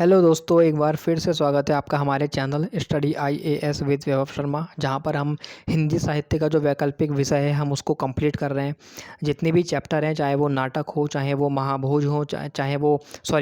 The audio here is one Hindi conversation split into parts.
हेलो दोस्तों, एक बार फिर से स्वागत है आपका हमारे चैनल स्टडी आईएएस विद वैभव शर्मा, जहां पर हम हिंदी साहित्य का जो वैकल्पिक विषय है हम उसको कंप्लीट कर रहे हैं। जितने भी चैप्टर हैं, चाहे वो नाटक हो, चाहे वो महाभोज हो, चाहे वो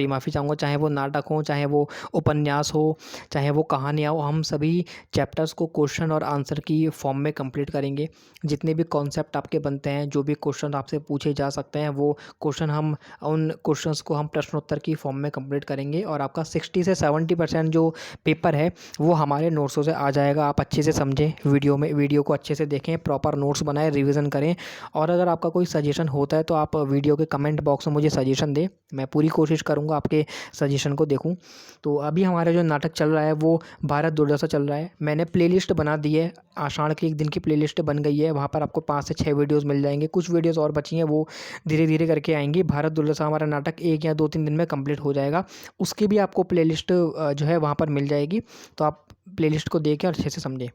माफ़ी चाहूँगा, चाहे वो नाटक हो, चाहे वो उपन्यास हो, चाहे वो कहानियाँ हो, हम सभी चैप्टर्स को क्वेश्चन और आंसर की फॉर्म में कंप्लीट करेंगे। जितने भी कॉन्सेप्ट आपके बनते हैं, जो भी क्वेश्चन आपसे पूछे जा सकते हैं, वो क्वेश्चन हम उन क्वेश्चंस को हम प्रश्नोत्तर की फॉर्म में कंप्लीट करेंगे और आपका 60 से 70% जो पेपर है वो हमारे नोट्सों से आ जाएगा। आप अच्छे से समझें, वीडियो को अच्छे से देखें, प्रॉपर नोट्स बनाएं, रिवीजन करें। और अगर आपका कोई सजेशन होता है तो आप वीडियो के कमेंट बॉक्स में मुझे सजेशन दें। मैं पूरी कोशिश करूँगा आपके सजेशन को देखूँ। तो अभी हमारा जो नाटक चल रहा है वो भारत दुर्दशा चल रहा है। मैंने प्लेलिस्ट बना दी है, आषाढ़ के एक दिन की प्लेलिस्ट बन गई है। वहाँ पर आपको 5 से 6 वीडियोज़ मिल जाएंगे। कुछ वीडियोज़ और बची हैं, वो धीरे धीरे करके आएंगी। भारत दुर्दशा हमारा नाटक 1 या 2-3 दिन में कंप्लीट हो जाएगा। उसकी भी आपको प्लेलिस्ट जो है वहाँ पर मिल जाएगी, तो आप प्लेलिस्ट को देखें और अच्छे से समझें।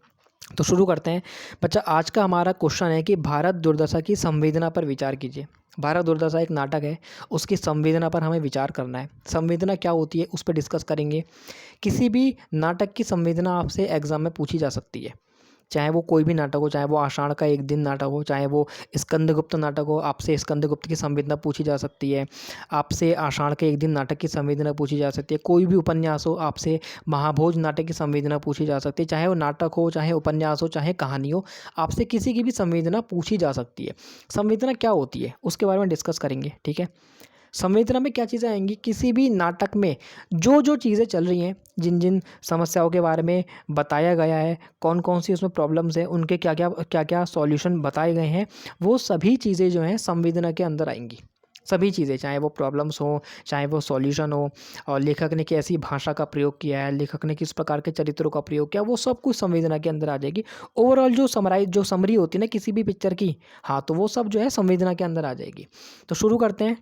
तो शुरू करते हैं बच्चा। आज का हमारा क्वेश्चन है कि भारत दुर्दशा की संवेदना पर विचार कीजिए। भारत दुर्दशा एक नाटक है, उसकी संवेदना पर हमें विचार करना है। संवेदना क्या होती है उस पर डिस्कस करेंगे। किसी भी नाटक की संवेदना आपसे एग्जाम में पूछी जा सकती है, चाहे वो कोई भी नाटक हो, चाहे वो आषाढ़ का एक दिन नाटक हो, चाहे वो स्कंदगुप्त नाटक हो। आपसे स्कंदगुप्त की संवेदना पूछी जा सकती है, आपसे आषाढ़ के एक दिन नाटक की संवेदना पूछी जा सकती है। कोई भी उपन्यास हो, आपसे महाभोज नाटक की संवेदना पूछी जा सकती है। चाहे वो नाटक हो, चाहे उपन्यास हो, चाहे कहानी हो, आपसे किसी की भी संवेदना पूछी जा सकती है। संवेदना क्या होती है उसके बारे में डिस्कस करेंगे, ठीक है। संवेदना में क्या चीज़ें आएंगी, किसी भी नाटक में जो जो चीज़ें चल रही हैं, जिन जिन समस्याओं के बारे में बताया गया है, कौन कौन सी उसमें प्रॉब्लम्स हैं, उनके क्या क्या सॉल्यूशन बताए गए हैं, वो सभी चीज़ें जो हैं संवेदना के अंदर आएंगी। सभी चीज़ें, चाहे वो प्रॉब्लम्स हो, चाहे वो सॉल्यूशन हो, और लेखक ने कैसी भाषा का प्रयोग किया है, लेखक ने किस प्रकार के चरित्रों का प्रयोग किया, वो सब कुछ संवेदना के अंदर आ जाएगी। ओवरऑल जो समरी होती है ना किसी भी पिक्चर की, हाँ, तो वो सब जो है संवेदना के अंदर आ जाएगी। तो शुरू करते हैं।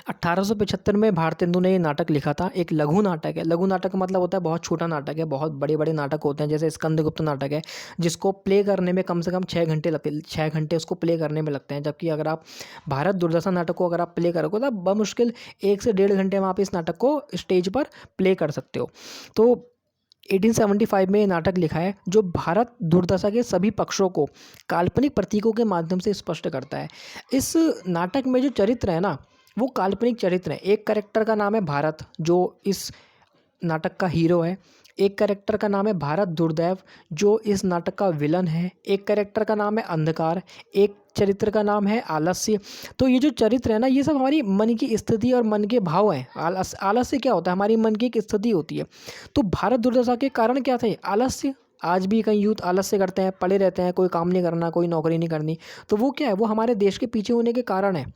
1875 में भारतेंदु ने ये नाटक लिखा था। एक लघु नाटक है। लघु नाटक का मतलब होता है बहुत छोटा नाटक है। बहुत बड़े बड़े नाटक होते हैं, जैसे स्कंदगुप्त नाटक है, जिसको प्ले करने में कम से कम 6 घंटे लगते हैं। 6 घंटे उसको प्ले करने में लगते हैं। जबकि अगर आप भारत दुर्दशा नाटक को अगर आप प्ले करोगे तो बमुश्किल 1 से 1.5 घंटे में आप इस नाटक को स्टेज पर प्ले कर सकते हो। तो 1875 में ये नाटक लिखा है, जो भारत दुर्दशा के सभी पक्षों को काल्पनिक प्रतीकों के माध्यम से स्पष्ट करता है। इस नाटक में जो चरित्र है ना, वो काल्पनिक चरित्र है। एक कैरेक्टर का नाम है भारत, जो इस नाटक का हीरो है। एक कैरेक्टर का नाम है भारत दुर्दैव, जो इस नाटक का विलन है। एक कैरेक्टर का नाम है अंधकार। एक चरित्र का नाम है आलस्य। तो ये जो चरित्र है ना, ये सब हमारी मन की स्थिति और मन के भाव हैं। आलस्य क्या होता है, हमारी मन की एक स्थिति होती है। तो भारत दुर्दशा के कारण क्या थे, आलस्य। आज भी कई यूथ आलस्य करते हैं, पड़े रहते हैं, कोई काम नहीं करना, कोई नौकरी नहीं करनी। तो वो क्या है, वो हमारे देश के पीछे होने के कारण है।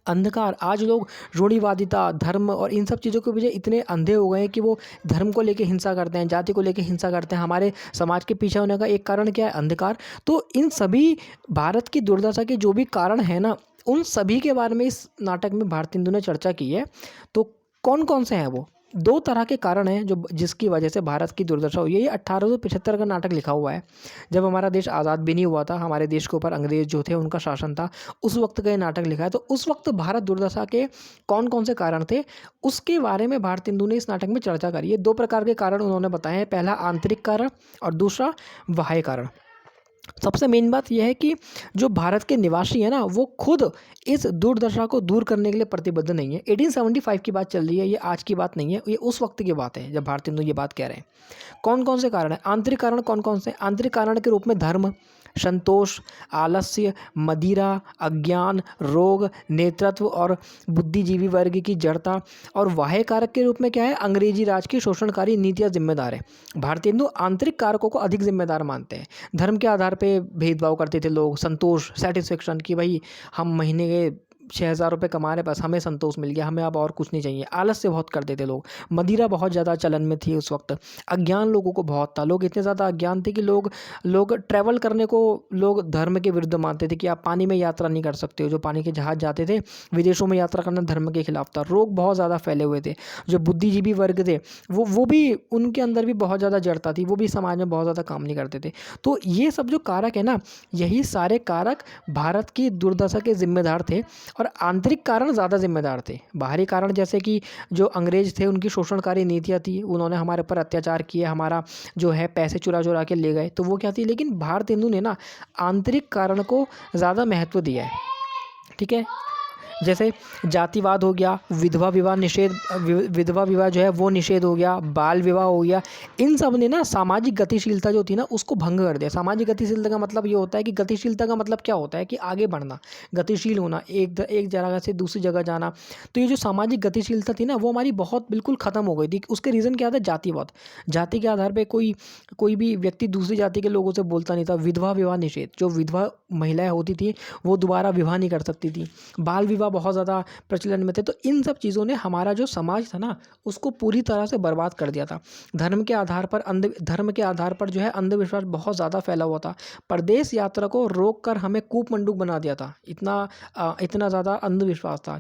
अंधकार, आज लोग रूढ़िवादिता, धर्म और इन सब चीज़ों के वजह इतने अंधे हो गए हैं कि वो धर्म को लेके हिंसा करते हैं, जाति को लेके हिंसा करते हैं। हमारे समाज के पीछे होने का एक कारण क्या है, अंधकार। तो इन सभी भारत की दुर्दशा के जो भी कारण है ना, उन सभी के बारे में इस नाटक में भारतेंदु ने चर्चा की है। तो कौन कौन से हैं वो, 2 तरह के कारण हैं जो जिसकी वजह से भारत की दुर्दशा हुई है। ये 1875 का नाटक लिखा हुआ है, जब हमारा देश आज़ाद भी नहीं हुआ था। हमारे देश के ऊपर अंग्रेज जो थे उनका शासन था, उस वक्त का ये नाटक लिखा है। तो उस वक्त भारत दुर्दशा के कौन कौन से कारण थे, उसके बारे में भारतेंदु ने इस नाटक में चर्चा करी है। 2 प्रकार के कारण उन्होंने बताए हैं, पहला आंतरिक कारण और दूसरा बाह्य कारण। सबसे मेन बात यह है कि जो भारत के निवासी है ना, वो खुद इस दुर्दशा को दूर करने के लिए प्रतिबद्ध नहीं है। 1875 की बात चल रही है, ये आज की बात नहीं है, ये उस वक्त की बात है जब भारतेंदु ये बात कह रहे हैं। कौन कौन से कारण है, आंतरिक कारण कौन कौन से, आंतरिक कारण के रूप में धर्म, संतोष, आलस्य, मदिरा, अज्ञान, रोग, नेतृत्व और बुद्धिजीवी वर्ग की जड़ता। और बाह्य कारक के रूप में क्या है, अंग्रेजी राज की शोषणकारी नीतियाँ जिम्मेदार है। भारतेंदु आंतरिक कारकों को अधिक जिम्मेदार मानते हैं। धर्म के आधार पे भेदभाव करते थे लोग, संतोष, सेटिस्फेक्शन, कि भाई हम महीने के 6,000 रुपये कमा रहे, बस हमें संतोष मिल गया, हमें अब और कुछ नहीं चाहिए। आलस्य बहुत करते थे लोग। मदिरा बहुत ज़्यादा चलन में थी उस वक्त। अज्ञान लोगों को बहुत था। लोग इतने ज़्यादा अज्ञान थे कि लोग ट्रैवल करने को लोग धर्म के विरुद्ध मानते थे, कि आप पानी में यात्रा नहीं कर सकते हो। जो पानी के जहाज़ जाते थे, विदेशों में यात्रा करना धर्म के खिलाफ था। रोग बहुत ज़्यादा फैले हुए थे। जो बुद्धिजीवी वर्ग थे, वो भी, उनके अंदर भी बहुत ज़्यादा जड़ता थी। वो भी समाज में बहुत ज़्यादा काम नहीं करते थे। तो ये सब जो कारक है ना, यही सारे कारक भारत की दुर्दशा के जिम्मेदार थे। और आंतरिक कारण ज़्यादा जिम्मेदार थे। बाहरी कारण जैसे कि जो अंग्रेज थे उनकी शोषणकारी नीतियाँ थी, उन्होंने हमारे ऊपर अत्याचार किए, हमारा जो है पैसे चुरा चुरा के ले गए, तो वो क्या थी। लेकिन भारत हिंदू ने ना आंतरिक कारण को ज़्यादा महत्व दिया है। ठीक है, जैसे जातिवाद हो गया, विधवा विवाह निषेध, विधवा विवाह जो है वो निषेध हो गया, बाल विवाह हो गया। इन सब ने ना सामाजिक गतिशीलता जो थी ना उसको भंग कर दिया। सामाजिक गतिशीलता का मतलब ये होता है कि गतिशीलता का मतलब क्या होता है कि आगे बढ़ना, गतिशील होना, एक जगह से दूसरी जगह जाना। तो ये जो सामाजिक गतिशीलता थी ना वो हमारी बहुत बिल्कुल ख़त्म हो गई थी। उसके रीज़न क्या था, जातिवाद। जाति के आधार पर कोई भी व्यक्ति दूसरी जाति के लोगों से बोलता नहीं था। विधवा विवाह निषेध, जो विधवा महिलाएं होती थी वो दोबारा विवाह नहीं कर सकती थी। बाल विवाह बहुत ज़्यादा प्रचलन में थे। तो इन सब चीज़ों ने हमारा जो समाज था ना उसको पूरी तरह से बर्बाद कर दिया था। धर्म के आधार पर जो है अंधविश्वास बहुत ज़्यादा फैला हुआ था। परदेश यात्रा को रोक कर हमें कूपमंडूक बना दिया था। इतना ज़्यादा अंधविश्वास था।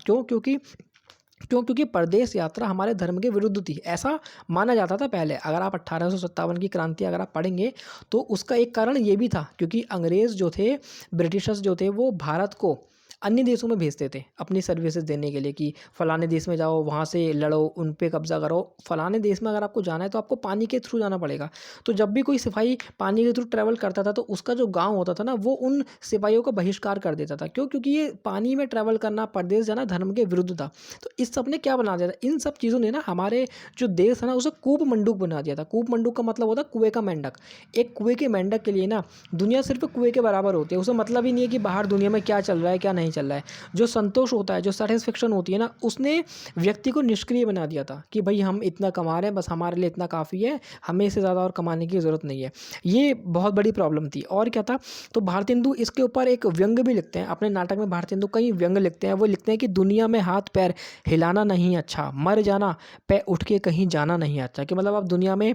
क्योंकि परदेश यात्रा हमारे धर्म के विरुद्ध थी, ऐसा माना जाता था पहले। अगर आप 1857 की क्रांति अगर आप पढ़ेंगे तो उसका एक कारण ये भी था, क्योंकि अंग्रेज़ जो थे, ब्रिटिशर्स जो थे, वो भारत को अन्य देशों में भेजते थे अपनी सर्विसेज देने के लिए कि फ़लाने देश में जाओ, वहाँ से लड़ो, उन पे कब्ज़ा करो। फ़लाने देश में अगर आपको जाना है तो आपको पानी के थ्रू जाना पड़ेगा। तो जब भी कोई सिपाही पानी के थ्रू ट्रैवल करता था तो उसका जो गाँव होता था ना वो उन सिपाहियों का बहिष्कार कर देता था। क्योंकि ये पानी में ट्रैवल करना, परदेश जाना धर्म के विरुद्ध था। तो इस सब ने क्या बना दिया था, इन सब चीज़ों ने ना हमारे जो देश है ना उसे कूपमंडूक बना दिया था। कूपमंडूक का मतलब होता है कुएँ का मेंढक। एक कुएँ के मेंढक के लिए ना दुनिया सिर्फ कुएँ के बराबर होती है। उसे मतलब ही नहीं है कि बाहर दुनिया में क्या चल रहा है, क्या नहीं चल रहा है। जो संतोष होता है, जो सेटिस्फेक्शन होती है ना, उसने व्यक्ति को निष्क्रिय बना दिया था कि भाई हम इतना कमा रहे हैं, बस हमारे लिए इतना काफ़ी है, हमें इससे ज़्यादा और कमाने की ज़रूरत नहीं है। ये बहुत बड़ी प्रॉब्लम थी। और क्या था, तो भारत हिंदू इसके ऊपर एक व्यंग भी लिखते हैं अपने नाटक में। भारत हिंदू कई व्यंग लिखते हैं। वो लिखते हैं कि दुनिया में हाथ पैर हिलाना नहीं अच्छा, मर जाना पे उठ के कहीं जाना नहीं अच्छा। कि मतलब आप दुनिया में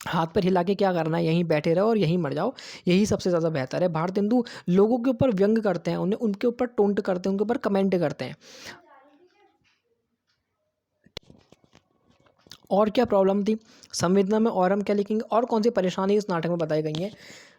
हाथ पर हिला के क्या करना है, यहीं बैठे रहो और यहीं मर जाओ, यही सबसे ज़्यादा बेहतर है। भारत हिंदू लोगों के ऊपर व्यंग करते हैं, उन्हें उनके ऊपर टोंट करते हैं, उनके ऊपर कमेंट करते हैं। और क्या प्रॉब्लम थी संवेदना में, और हम क्या लिखेंगे, और कौन सी परेशानी इस नाटक में बताई गई है।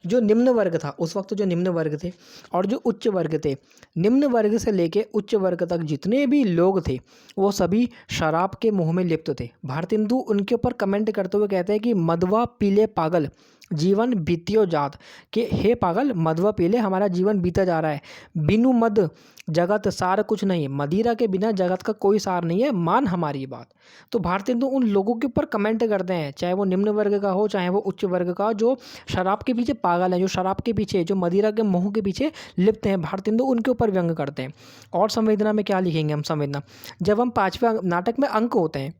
जो निम्न वर्ग था उस वक्त, जो निम्न वर्ग थे और जो उच्च वर्ग थे, निम्न वर्ग से लेके उच्च वर्ग तक जितने भी लोग थे वो सभी शराब के मुंह में लिप्त थे। भारत हिंदू उनके ऊपर कमेंट करते हुए कहते हैं कि मदवा पीले पागल जीवन बीतियो जात, कि हे पागल मदवा पीले हमारा जीवन बीता जा रहा है। बिनु मद जगत सार कुछ नहीं, मदिरा के बिना जगत का कोई सार नहीं है, मान हमारी बात। तो भारत हिंदू उन लोगों के ऊपर कमेंट करते हैं, चाहे वो निम्न वर्ग का हो चाहे वो उच्च वर्ग का, जो शराब के पीछे पागल है, जो शराब के पीछे, जो मदिरा के मोह के पीछे लिप्त हैं। भारत हिंदू उनके ऊपर व्यंग करते हैं। और संवेदना में क्या लिखेंगे हम, संवेदना जब हम 5वें नाटक में अंक होते हैं,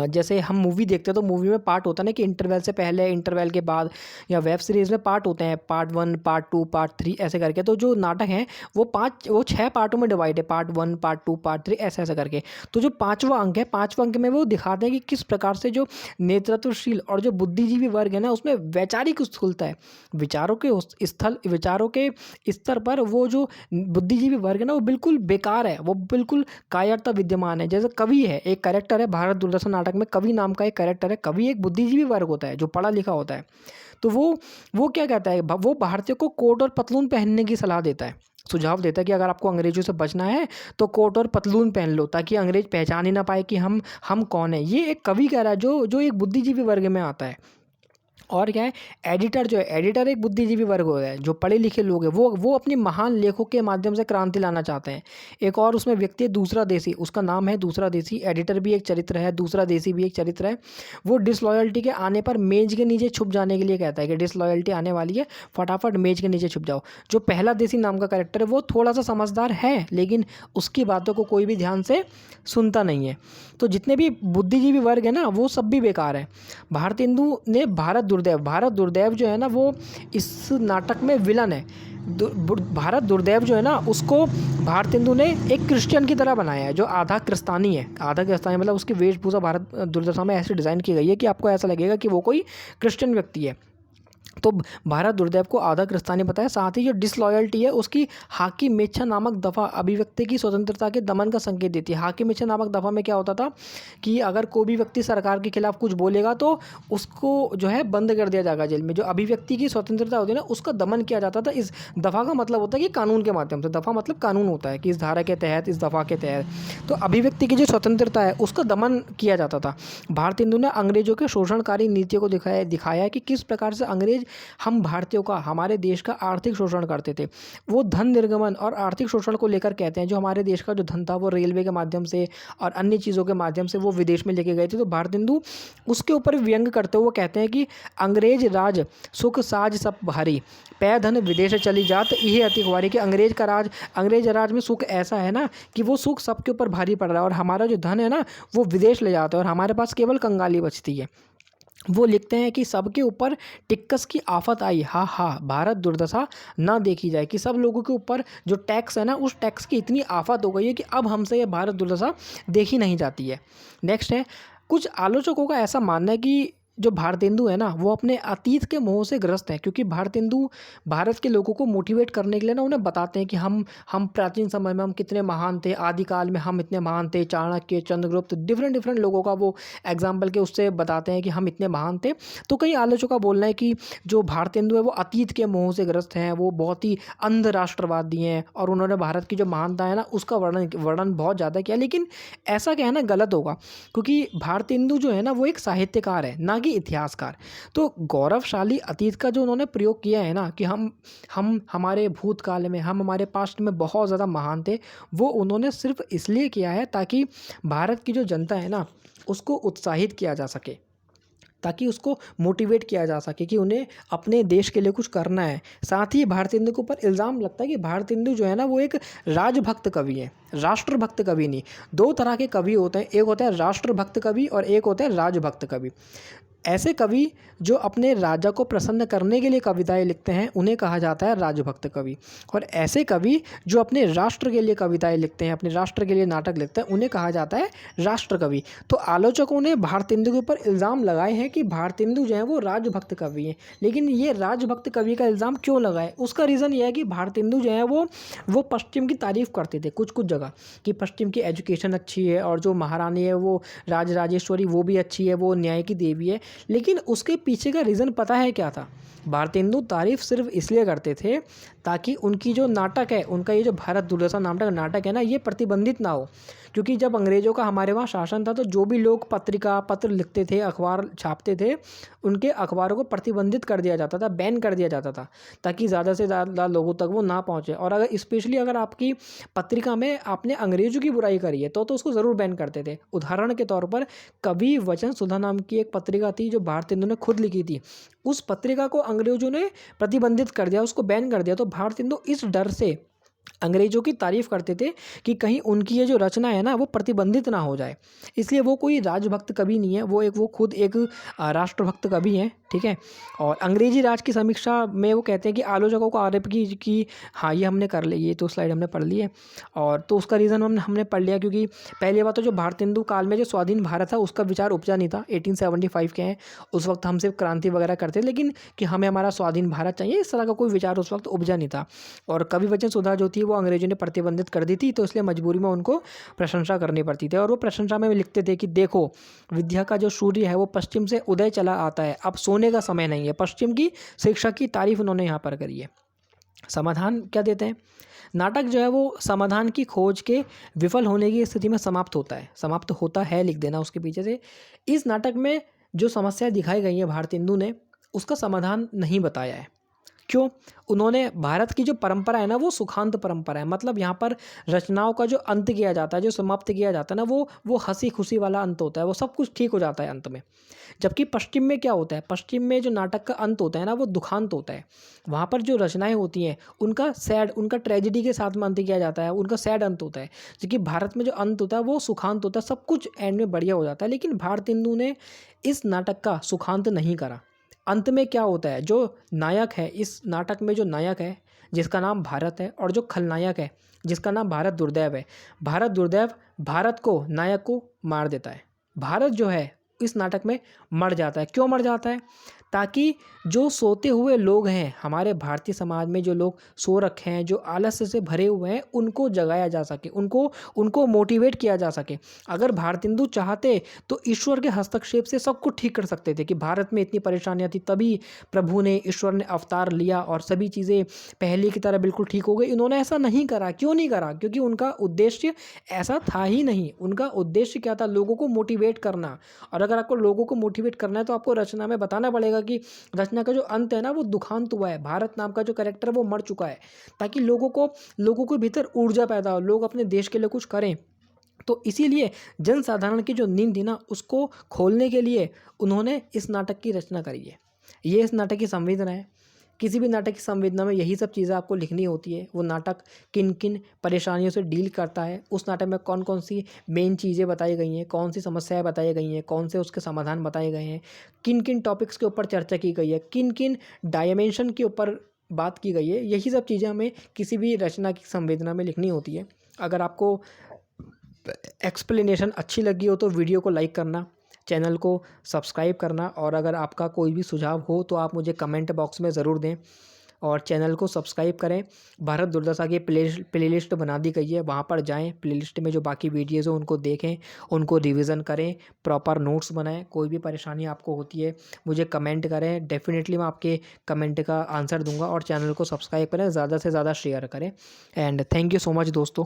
जैसे हम मूवी देखते हैं तो मूवी में पार्ट होता है ना कि इंटरवल से पहले, इंटरवल के बाद, या वेब सीरीज़ में पार्ट होते हैं, पार्ट 1, पार्ट 2, पार्ट 3 ऐसे करके। तो जो नाटक हैं वो 6 पार्टों में डिवाइड है, पार्ट 1, पार्ट 2, पार्ट 3 ऐसे ऐसे करके। तो जो 5वां अंक है, 5वें अंक में वो दिखाते हैं कि किस प्रकार से जो नेतृत्वशील और जो बुद्धिजीवी वर्ग है ना उसमें वैचारिक स्थूलता है। विचारों के स्तर पर वो जो बुद्धिजीवी वर्ग है ना वो बिल्कुल बेकार है, वो बिल्कुल कायरता विद्यमान है। जैसे कवि है, एक कैरेक्टर है भारत दूरदर्शन नाटक में, कवि नाम का एक कैरेक्टर है। कवि एक बुद्धिजीवी वर्ग होता है जो पढ़ा लिखा होता है। तो वो क्या कहता है, वो भारतीयों को कोट और पतलून पहनने की सलाह देता है, सुझाव देता है कि अगर आपको अंग्रेजों से बचना है तो कोट और पतलून पहन लो, ताकि अंग्रेज पहचान ही ना पाए कि हम कौन है। ये एक कवि कह रहा है जो एक बुद्धिजीवी वर्ग में आता है। और क्या है, एडिटर जो है, एडिटर एक बुद्धिजीवी वर्ग होता है, जो पढ़े लिखे लोग हैं, वो अपने महान लेखों के माध्यम से क्रांति लाना चाहते हैं। एक और उसमें व्यक्ति है दूसरा देसी, उसका नाम है दूसरा देसी। एडिटर भी एक चरित्र है, दूसरा देसी भी एक चरित्र है। वो डिसलॉयल्टी के आने पर मेज के नीचे छुप जाने के लिए कहता है कि डिसलॉयल्टी आने वाली है, फटाफट मेज के नीचे छुप जाओ। जो पहला देसी नाम का कैरेक्टर है वो थोड़ा सा समझदार है, लेकिन उसकी बातों को कोई भी ध्यान से सुनता नहीं है। तो जितने भी बुद्धिजीवी वर्ग है ना वो सब भी बेकार है। भारत हिंदू ने भारत दुर्दैव जो है ना वो इस नाटक में विलन है। भारत दुर्दैव जो है ना उसको भारत हिंदू ने एक क्रिश्चियन की तरह बनाया है, जो आधा क्रिस्तानी है। आधा क्रिस्तानी मतलब उसकी वेशभूषा भारत दुर्दशा में ऐसे डिज़ाइन की गई है कि आपको ऐसा लगेगा कि वो कोई क्रिश्चियन व्यक्ति है। तो भारत दुर्दैव को आधा गिरफ्तारी बताया। साथ ही जो डिसलॉयल्टी है उसकी हाकिम इच्छा नामक दफ़ा अभिव्यक्ति की स्वतंत्रता के दमन का संकेत देती है। हाकिम इच्छा नामक दफ़ा में क्या होता था कि अगर कोई भी व्यक्ति सरकार के खिलाफ कुछ बोलेगा तो उसको जो है बंद कर दिया जाएगा जेल में। जो अभिव्यक्ति की स्वतंत्रता होती है ना उसका दमन किया जाता था। इस दफ़ा का मतलब होता है कि कानून के माध्यम से, दफ़ा मतलब कानून होता है कि इस धारा के तहत, इस दफ़ा के तहत तो अभिव्यक्ति की जो स्वतंत्रता है उसका दमन किया जाता था। भारत हिंदू ने अंग्रेजों के शोषणकारी नीतियों को दिखाया है कि किस प्रकार से अंग्रेज हम भारतीयों का, हमारे देश का आर्थिक शोषण करते थे। वो धन निर्गमन और आर्थिक शोषण को लेकर कहते हैं। जो हमारे देश का जो धन था वो रेलवे के माध्यम से और अन्य चीज़ों के माध्यम से वो विदेश में लेके गए थे। तो भारत हिंदू उसके ऊपर व्यंग करते हुए वो कहते हैं कि अंग्रेज राज सुख साज सब भारी, पै धन विदेश चली जात यही अति कुंवारी। कि अंग्रेज राज में सुख ऐसा है ना कि वो सुख सबके ऊपर भारी पड़ रहा है और हमारा जो धन है ना वो विदेश ले जाता है और हमारे पास केवल कंगाली बचती है। वो लिखते हैं कि सबके ऊपर टिक्कस की आफत आई, हा हा भारत दुर्दशा ना देखी जाए। कि सब लोगों के ऊपर जो टैक्स है ना उस टैक्स की इतनी आफत हो गई है कि अब हमसे ये भारत दुर्दशा देखी नहीं जाती है। नेक्स्ट है, कुछ आलोचकों का ऐसा मानना है कि जो भारत हिंदू है ना वो अपने अतीत के मोह से ग्रस्त है। क्योंकि भारत हिंदू भारत के लोगों को मोटिवेट करने के लिए ना उन्हें बताते हैं कि हम प्राचीन समय में हम कितने महान थे, आदिकाल में हम इतने महान थे, चाणक्य, चंद्रगुप्त, डिफरेंट लोगों का वो एग्जाम्पल के उससे बताते हैं कि हम इतने महान थे। तो कई आलोचकों का बोलना है कि जो भारत हिंदू है वो अतीत के मोह से ग्रस्त हैं, वो बहुत ही अंध राष्ट्रवादी हैं और उन्होंने भारत की जो महानता है ना उसका वर्णन बहुत ज़्यादा किया। लेकिन ऐसा कहना गलत होगा क्योंकि भारत हिंदू जो है ना वो एक साहित्यकार है ना कि इतिहासकार। तो गौरवशाली अतीत का जो उन्होंने प्रयोग किया है ना कि हम हमारे भूतकाल में, हम हमारे पास्ट में बहुत ज़्यादा महान थे, वो उन्होंने सिर्फ इसलिए किया है ताकि भारत की जो जनता है ना उसको उत्साहित किया जा सके, ताकि उसको मोटिवेट किया जा सके कि उन्हें अपने देश के लिए कुछ करना है। साथ ही भारत हिंदू के ऊपर इल्ज़ाम लगता है कि भारत हिंदू जो है ना वो एक राजभक्त कवि है, राष्ट्रभक्त कवि नहीं। दो तरह के कवि होते हैं, एक होता है राष्ट्रभक्त कवि और एक होता है राजभक्त कवि। ऐसे कवि जो अपने राजा को प्रसन्न करने के लिए कविताएं लिखते हैं उन्हें कहा जाता है राजभक्त कवि, और ऐसे कवि जो अपने राष्ट्र के लिए कविताएं लिखते हैं, अपने राष्ट्र के लिए नाटक लिखते हैं, उन्हें कहा जाता है राष्ट्र कवि। तो आलोचकों ने भारत हिंदू के ऊपर इल्ज़ाम लगाए हैं कि भारत हिंदू जो है वो राजभक्त कवि हैं। लेकिन ये राजभक्त कवि का इल्ज़ाम क्यों लगाए, उसका रीज़न ये है कि भारत हिंदू जो है वो पश्चिम की तारीफ़ करते थे कुछ जगह कि पश्चिम की एजुकेशन अच्छी है और जो महारानी है वो राजराजेश्वरी वो भी अच्छी है, वो न्याय की देवी है। लेकिन उसके पीछे का रीज़न पता है क्या था? भारत हिंदू तारीफ़ सिर्फ इसलिए करते थे ताकि उनकी जो नाटक है, उनका ये जो भारत दुर्दशा नामक नाटक है ना ये प्रतिबंधित ना हो। क्योंकि जब अंग्रेज़ों का हमारे वहाँ शासन था तो जो भी लोग पत्र लिखते थे, अखबार छापते थे, उनके अखबारों को प्रतिबंधित कर दिया जाता था, बैन कर दिया जाता था, ताकि ज़्यादा से ज़्यादा लोगों तक वो ना पहुँचे। और अगर स्पेशली अगर आपकी पत्रिका में आपने अंग्रेज़ों की बुराई करी है तो उसको ज़रूर बैन करते थे। उदाहरण के तौर पर कवि वचन सुधा नाम की एक पत्रिका थी जो भारत हिंदू ने खुद लिखी थी, उस पत्रिका को अंग्रेज़ों ने प्रतिबंधित कर दिया, उसको बैन कर दिया। तो भारत हिंदू इस डर से अंग्रेज़ों की तारीफ़ करते थे कि कहीं उनकी ये जो रचना है ना वो प्रतिबंधित ना हो जाए। इसलिए वो कोई राजभक्त कवि नहीं है, वो खुद एक राष्ट्रभक्त कवि हैं, ठीक है। और अंग्रेज़ी राज की समीक्षा में वो कहते हैं कि आलोचकों को आरोप कि हाँ ये हमने कर ली, ये तो स्लाइड हमने पढ़ ली है। और तो उसका रीज़न हमने पढ़ लिया क्योंकि पहली बात तो जो भारत हिंदू काल में जो स्वाधीन भारत था उसका विचार उपजा नहीं था। 1875 के हैं, उस वक्त हम सिर्फ क्रांति वगैरह करते, लेकिन कि हमें हमारा स्वाधीन भारत चाहिए इस तरह का कोई विचार उस वक्त उपजा नहीं था। और कवि वचन सुधा जो थी वो अंग्रेजों ने प्रतिबंधित कर दी थी, तो इसलिए मजबूरी में उनको प्रशंसा करनी पड़ती थी। और वो प्रशंसा में लिखते थे कि देखो विद्या का जो सूर्य है वो पश्चिम से उदय चला आता है, अब सोने का समय नहीं है। पश्चिम की शिक्षा की तारीफ उन्होंने यहाँ पर करी है। समाधान क्या देते हैं? नाटक जो है वो समाधान की खोज के विफल होने की स्थिति में समाप्त होता है लिख देना उसके पीछे से। इस नाटक में जो समस्या दिखाई गई है भारत हिंदू ने उसका समाधान नहीं बताया है। क्यों? उन्होंने भारत की जो परंपरा है ना वो सुखांत परंपरा है, मतलब यहाँ पर रचनाओं का जो अंत किया जाता है, जो समाप्त किया जाता है ना वो हंसी खुशी वाला अंत होता है, वो सब कुछ ठीक हो जाता है अंत में। जबकि पश्चिम में क्या होता है, पश्चिम में जो नाटक का अंत होता है ना वो दुखांत होता है। वहाँ पर जो रचनाएं होती हैं उनका ट्रेजेडी के साथ में अंत किया जाता है, उनका सैड अंत होता है। जबकि भारत में जो अंत होता है वो सुखांत होता है, सब कुछ एंड में बढ़िया हो जाता है। लेकिन भारत हिंदू ने इस नाटक का सुखांत नहीं करा। अंत में क्या होता है, जो नायक है इस नाटक में, जो नायक है जिसका नाम भारत है और जो खलनायक है जिसका नाम भारत दुर्दैव है, भारत दुर्दैव भारत को, नायक को मार देता है। भारत जो है इस नाटक में मर जाता है। क्यों मर जाता है? ताकि जो सोते हुए लोग हैं, हमारे भारतीय समाज में जो लोग सो रखे हैं, जो आलस्य से भरे हुए हैं, उनको जगाया जा सके, उनको मोटिवेट किया जा सके। अगर भारतेंदु चाहते तो ईश्वर के हस्तक्षेप से सब कुछ ठीक कर सकते थे कि भारत में इतनी परेशानियाँ थी, तभी प्रभु ने, ईश्वर ने अवतार लिया और सभी चीज़ें पहले की तरह बिल्कुल ठीक हो गई। इन्होंने ऐसा नहीं करा। क्यों नहीं करा? क्योंकि उनका उद्देश्य ऐसा था ही नहीं। उनका उद्देश्य क्या था? लोगों को मोटिवेट करना। और अगर आपको लोगों को मोटिवेट करना है तो आपको रचना में बताना पड़ेगा कि रचना का जो अंत है ना, वो दुखांत हुआ है। भारत नाम का जो कैरेक्टर है वो मर चुका है, ताकि लोगों के भीतर ऊर्जा पैदा हो, लोग अपने देश के लिए कुछ करें। तो इसीलिए जनसाधारण की जो नींद थी ना, उसको खोलने के लिए उन्होंने इस नाटक की रचना करी है। ये इस नाटक की संवेदना है। किसी भी नाटक की संवेदना में यही सब चीज़ें आपको लिखनी होती है। वो नाटक किन किन परेशानियों से डील करता है, उस नाटक में कौन कौन सी मेन चीज़ें बताई गई हैं, कौन सी समस्याएं बताई गई हैं, कौन से उसके समाधान बताए गए हैं, किन किन टॉपिक्स के ऊपर चर्चा की गई है, किन किन डायमेंशन के ऊपर बात की गई है। यही सब चीज़ें हमें किसी भी रचना की संवेदना में लिखनी होती है। अगर आपको एक्सप्लेनेशन अच्छी लगी हो तो वीडियो को लाइक करना, चैनल को सब्सक्राइब करना, और अगर आपका कोई भी सुझाव हो तो आप मुझे कमेंट बॉक्स में ज़रूर दें और चैनल को सब्सक्राइब करें। भारत दुर्दशा की प्लेलिस्ट बना दी गई है, वहाँ पर जाएं। प्लेलिस्ट में जो बाकी वीडियोज़ हो उनको देखें, उनको रिवीजन करें, प्रॉपर नोट्स बनाएं। कोई भी परेशानी आपको होती है मुझे कमेंट करें, डेफिनेटली मैं आपके कमेंट का आंसर दूंगा। और चैनल को सब्सक्राइब करें, ज़्यादा से ज़्यादा शेयर करें। And thank you so much दोस्तों।